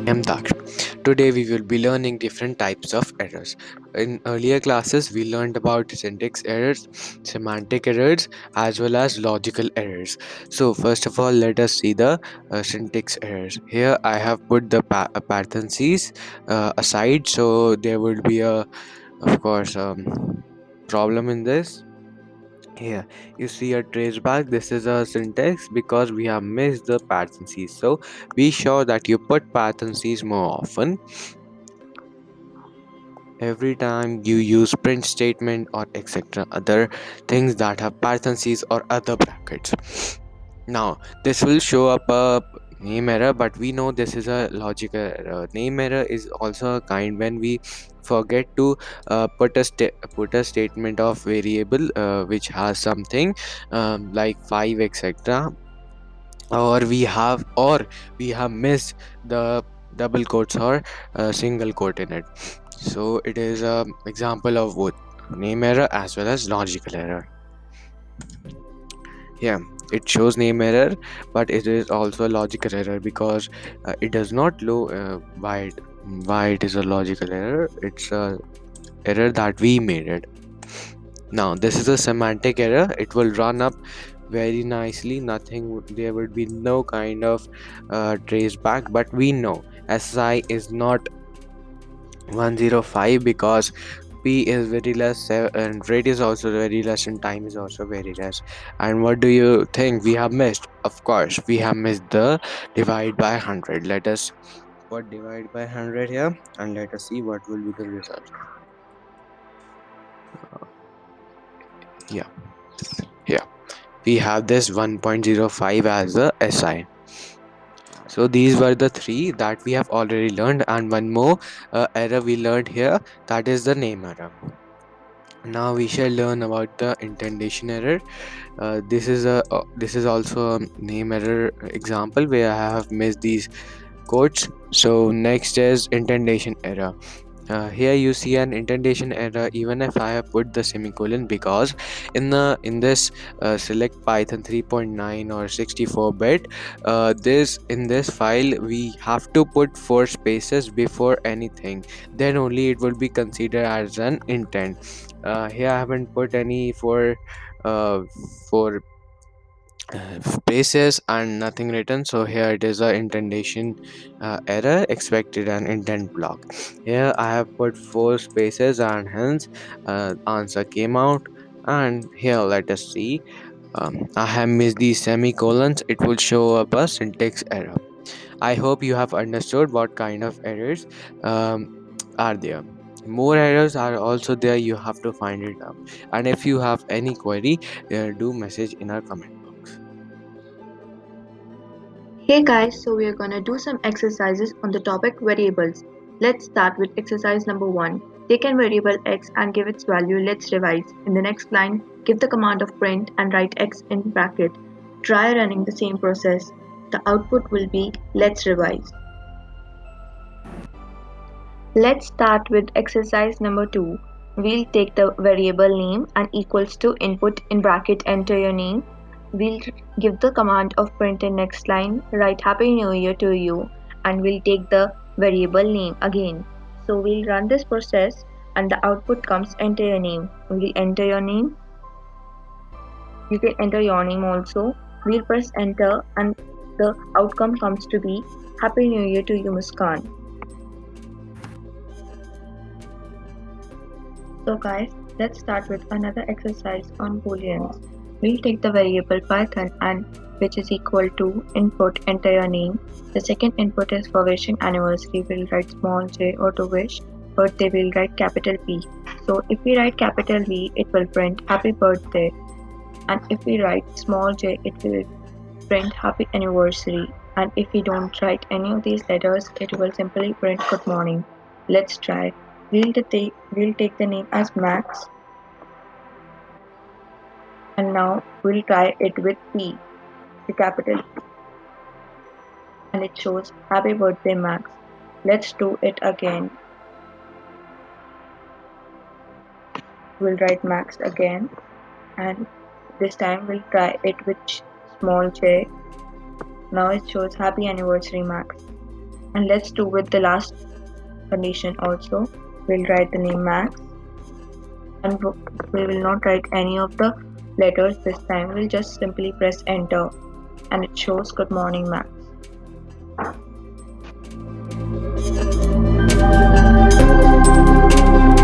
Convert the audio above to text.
am Daksh. Today we will be learning different types of errors. In earlier classes, we learned about syntax errors, semantic errors, as well as logical errors. So first of all, let us see the syntax errors. Here I have put the parentheses aside, so there would be of course, problem in this. Here, you see a traceback. This is a syntax because we have missed the parentheses. So be sure that you put parentheses more often every time you use print statement or etc. other things that have parentheses or other brackets. Now this will show up a name error, but we know this is a logical error. Name error is also a kind when we forget to put a statement of variable which has something like 5 etc, or we have missed the double quotes or single quote in it. So it is a example of both name error as well as logical error. Yeah, it shows name error, but it is also a logical error because it does not know why it is a logical error. It's a error that we made it. Now this is a semantic error. It will run up very nicely. There would be no kind of trace back, but we know SI is not 105 because P is very less and rate is also very less and time is also very less. And what do you think we have missed? Of course, we have missed the divide by 100. Let us put divide by 100 here and let us see what will be the result. Yeah, yeah. We have this 1.05 as the SI. So these were the three that we have already learned, and one more error we learned here, that is the name error. Now we shall learn about the indentation error. This is also a name error example where I have missed these quotes. So next is indentation error. Here you see an indentation error even if I have put the semicolon, because in this select Python 3.9 or 64-bit, this in this file we have to put four spaces before anything, then only it will be considered as an intent. Here I haven't put any for spaces and nothing written, so here it is a indentation error expected an indent block. Here I have put four spaces and hence answer came out. And here let us see, I have missed these semicolons. It will show up a syntax error. I hope you have understood what kind of errors um, are there. More errors are also there, you have to find it out. And if you have any query, do message in our comment box. Hey guys, so we are gonna do some exercises on the topic variables. Let's start with exercise number 1. Take a variable x and give its value. Let's revise. In the next line, give the command of print and write x in bracket. Try running the same process. The output will be let's revise. Let's start with exercise number 2. We'll take the variable name and equals to input in bracket enter your name. We'll give the command of print in next line, write happy new year to you, and we'll take the variable name again. So we'll run this process and the output comes enter your name. We'll enter your name. You can enter your name also. We'll press enter and the outcome comes to be happy new year to you Muskan. So guys, let's start with another exercise on booleans. We'll take the variable Python and which is equal to input enter your name. The second input is for wishing anniversary, we'll write small j, or to wish birthday we'll write capital P. So if we write capital V, it will print happy birthday, and if we write small j, it will print happy anniversary, and if we don't write any of these letters, it will simply print good morning. Let's try. We'll take the name as Max, and now we'll try it with P, the capital P, and it shows happy birthday Max. Let's do it again. We'll write Max again, and this time we'll try it with small J. Now it shows happy anniversary Max. And let's do with the last condition also. We'll write the name Max and we will not write any of the letters this time. We'll just simply press enter and it shows good morning Max.